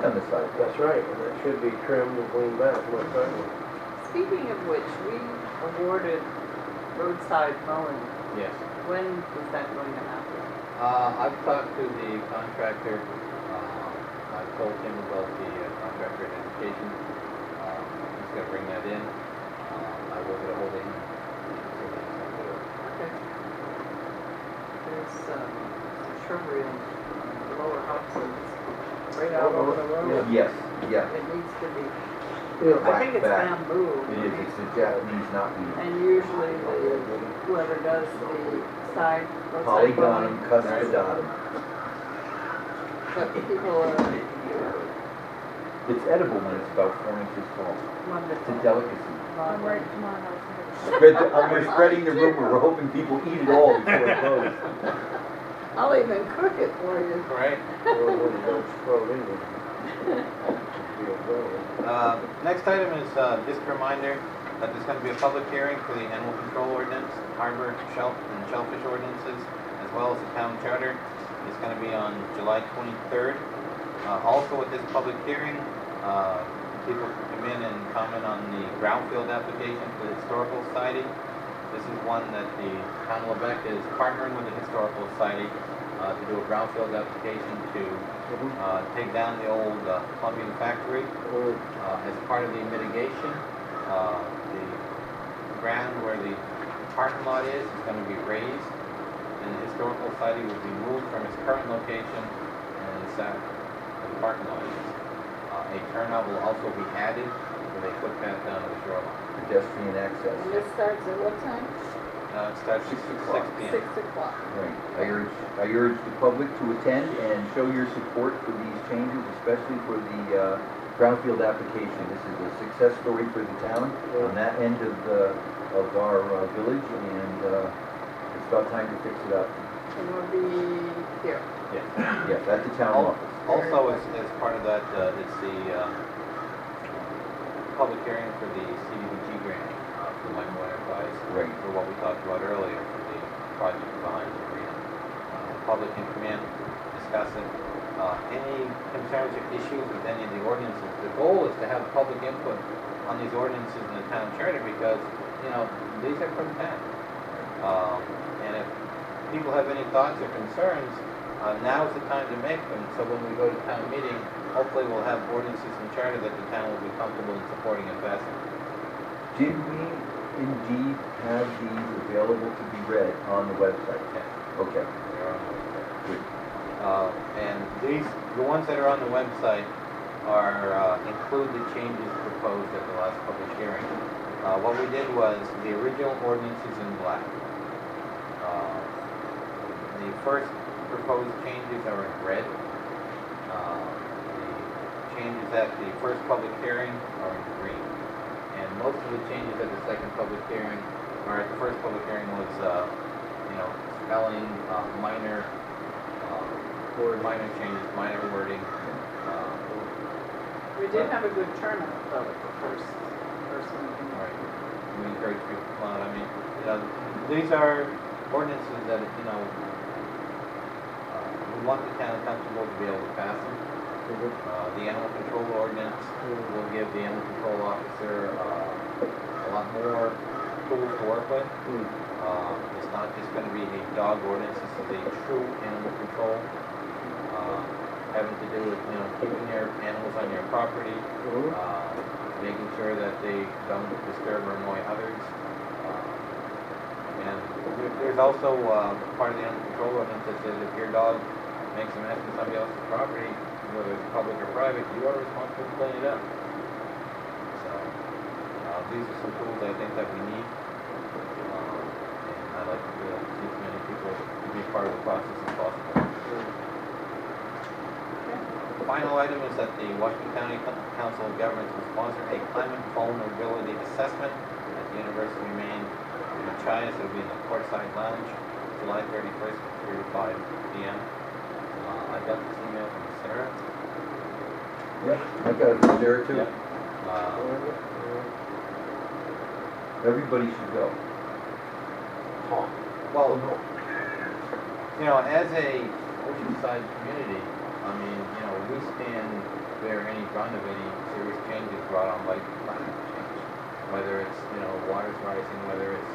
on the side. That's right, and that should be trimmed and cleaned back, most certainly. Speaking of which, we awarded roadside mowing. Yes. When is that going to happen? I've talked to the contractor. I've told him about the contractor identification. He's gonna bring that in. I will get a hold of him. So that he's gonna do it. Okay. There's some shrubbery on the lower houses, right out over the road. Yes, yeah. It needs to be, Yeah, I think it's back. bamboo. It is, it's a Japanese knotweed. And usually whoever does the side, roadside Polygonum mowing, cuspidatum. but people are It's edible when it's about 4 inches tall. It's wonderful. a delicacy. Lovely. We're spreading the rumor. We're hoping people eat it all before it goes. I'll even cook it for you. Right. Don't explode anyway. Next item is just a reminder that there's going to be a public hearing for the animal control ordinance, harbor, and shellfish ordinances, as well as the town charter. It's going to be on July 23rd. Also at this public hearing, people can come in and comment on the brownfield application for the Historical Society. This is one that the town of Lubec is partnering with the Historical Society to do a brownfield application to take down the old Columbian factory. As part of the mitigation, the ground where the parking lot is going to be raised, and the Historical Society will be moved from its current location and south of the parking lot is. A turnout will also be added with a footpath down to the shoreline. Pedestrian access. And this starts at what time? It starts 6 p.m. 6 o'clock. Right. I urge the public to attend and show your support for these changes, especially for the brownfield application. This is a success story for the town on that end of our village, and it's about time to fix it up. And we'll be here. Yes. Yes, at the town office. Also, as part of that, it's the public hearing for the CDBG grant for Michael Enterprise. Right. For what we talked about earlier, for the project behind the arena. Public can come in, discuss it. Any concerns or issues with any of the ordinances. The goal is to have public input on these ordinances in the town charter because, these are from town. And if people have any thoughts or concerns, now's the time to make them. So when we go to town meeting, hopefully we'll have ordinances and charter that the town will be comfortable in supporting and passing. Did we indeed have these available to be read on the website? Yeah. Okay. They're on the website. Good. And the ones that are on the website include the changes proposed at the last public hearing. What we did was the original ordinance is in black. The first proposed changes are in red. The changes at the first public hearing are in green. And most of the changes at the second public hearing, or at the first public hearing was, spelling, minor changes, minor wording. We did have a good turnout though at the first meeting. Right. We encourage people to come out. I mean, these are ordinances that, we want the town comfortable to be able to pass them. The animal control ordinance will give the animal control officer a lot more tools to work with. It's not just going to be a dog ordinance, this is a true animal control. Having to do with, keeping your animals on your property, making sure that they don't disturb or annoy others. And there's also part of the animal control ordinance that says if your dog makes a mess in somebody else's property, whether it's public or private, you are responsible to clean it up. So, these are some tools I think that we need. And I'd like to see as many people to be part of the process as possible. The final item is that the Washington County Council of Governments will sponsor a climate vulnerability assessment at the University of Maine in Machias. It will be in the Courtside Lounge, July 31st, 3 to 5 p.m. I got this email from Sarah. Yeah, I got it from there too. Yep. Everybody should go. Well, as a oceanside community, I mean, we stand bear any brunt of any serious changes brought on by climate change. Whether it's, waters rising, whether it's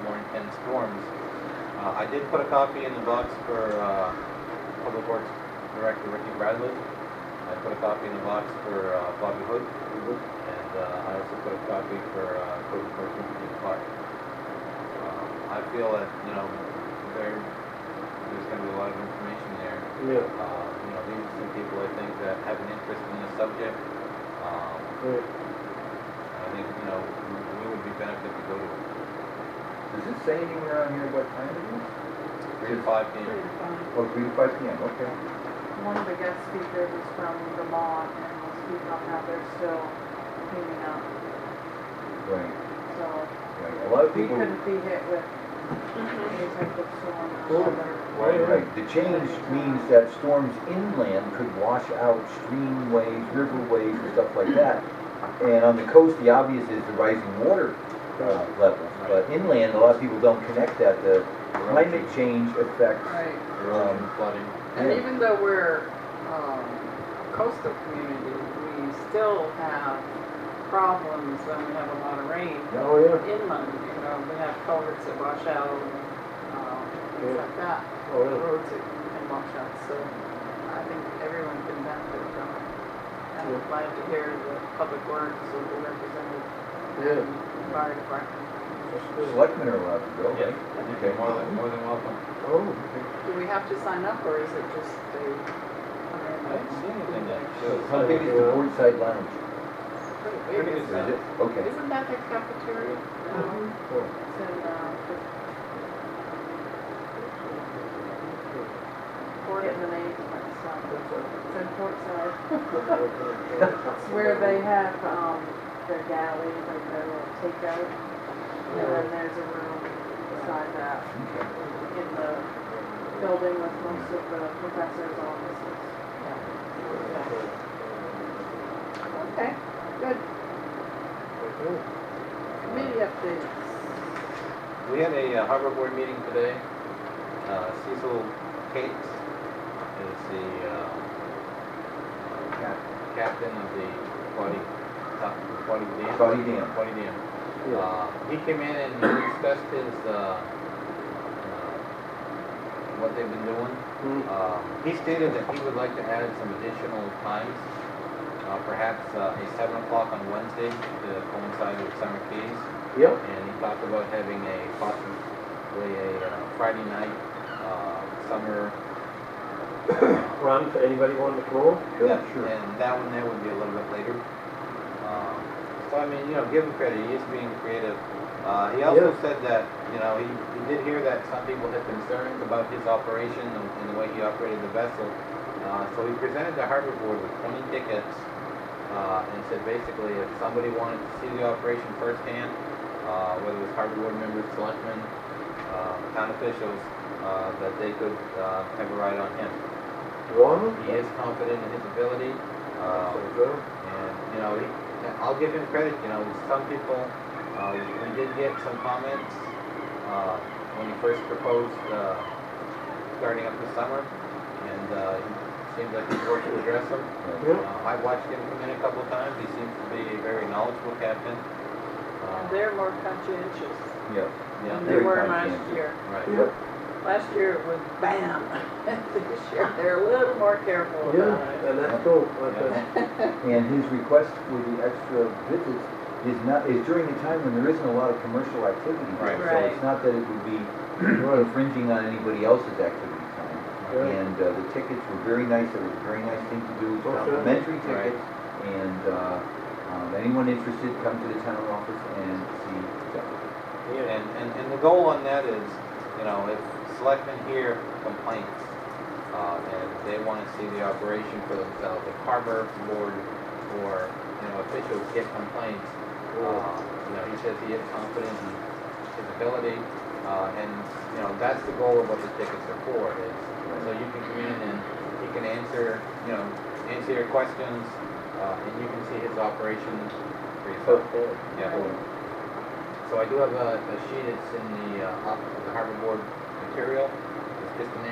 more intense storms. I did put a copy in the box for Public Works Director Ricky Bradley. I put a copy in the box for Bobby Hood. And I also put a copy for Code Enforcement Chief Clark. I feel that, there's going to be a lot of information there. Yeah. These are some people I think that have an interest in the subject. Right. I think, we would be benefited to go to Does it say anywhere on here what time it is? 3 to 5 p.m. Oh, 3 to 5 p.m., okay. One of the guest speakers is from Vermont and will speak on how they're still cleaning up, Right, so right. A lot of we people, couldn't be hit with any type of storm or weather. right. The change means that storms inland could wash out streamways, riverways, and stuff like that. And on the coast, the obvious is the rising water levels. But inland, a lot of people don't connect that. The climate change affects, Right, Erosion, flooding. and Yeah. even though we're a coastal community, we still have problems when we have a lot of rain. Oh, yeah. Inland, we have culverts that wash out, things like that. Oh, yeah. Roads that can wash out, so I think everyone can benefit from it. And I'm glad to hear that Public Works will be represented, Yeah. and Fire Department. That's good. selectmen are allowed to go, Yeah, right? okay, more than welcome. Oh, Do we have to sign up, or is it just they come in? I didn't see anything that shows. How big is the Boardside Lounge? Pretty Pretty big, good isn't Is it? it? Okay. Isn't that the cafeteria? No, oh. it's in, Port in the name, it's in Portside. It's where they have, their galley, like their little takeout. And then there's a room beside that Okay. in the building with most of the professors' offices. Okay, good. Okay. Committee updates. We had a harbor board meeting today. Cecil Cates is the captain of the Quaddy Dam. Quaddy Dam. Quaddy Dam. Yeah. He came in and he discussed his, what they've been doing. He stated that he would like to add some additional times, perhaps a 7 o'clock on Wednesday to coincide with Summer Keys. Yep. And he talked about having possibly a Friday night, summer. Run for anybody wanting to come over? Yeah, sure. And that one there would be a little bit later. So I mean, give him credit, he is being creative. He also Yeah. said that, he did hear that some people had concerns about his operation and the way he operated the vessel. So he presented the harbor board with 20 tickets, and said basically if somebody wanted to see the operation firsthand, whether it was harbor board members, selectmen, town officials, that they could have a ride on him. Wow. He is confident in his ability, Good. and, I'll give him credit, some people, we did get some comments, when he first proposed, starting up the summer, and, it seems like he's worked to address them. Yeah. I've watched him come in a couple of times, he seems to be a very knowledgeable captain. They're more conscientious Yeah. Yeah, than they very were last conscientious. year. right. Yep. Last year it was bam. This year they're a little more careful Yeah, about it. and that's cool. And his request for the extra visits is during the time when there isn't a lot of commercial activity. Right. So Right. it's not that it would be infringing on anybody else's activity time. Right. And the tickets were very nice, it was a very nice thing to do, Oh, sure. complimentary Right. tickets. And anyone interested, come to the town office and see Jeff. Yeah. And the goal on that is, if selectmen hear complaints, and they want to see the operation for themselves, if harbor board or, officials get complaints, he says he is confident in his ability, and, that's the goal of what the tickets are for, is so you can come in and he can answer your questions, and you can see his operation for yourself. Okay. Yeah. So I do have a sheet, it's in the Harbor Board material, it's just the name.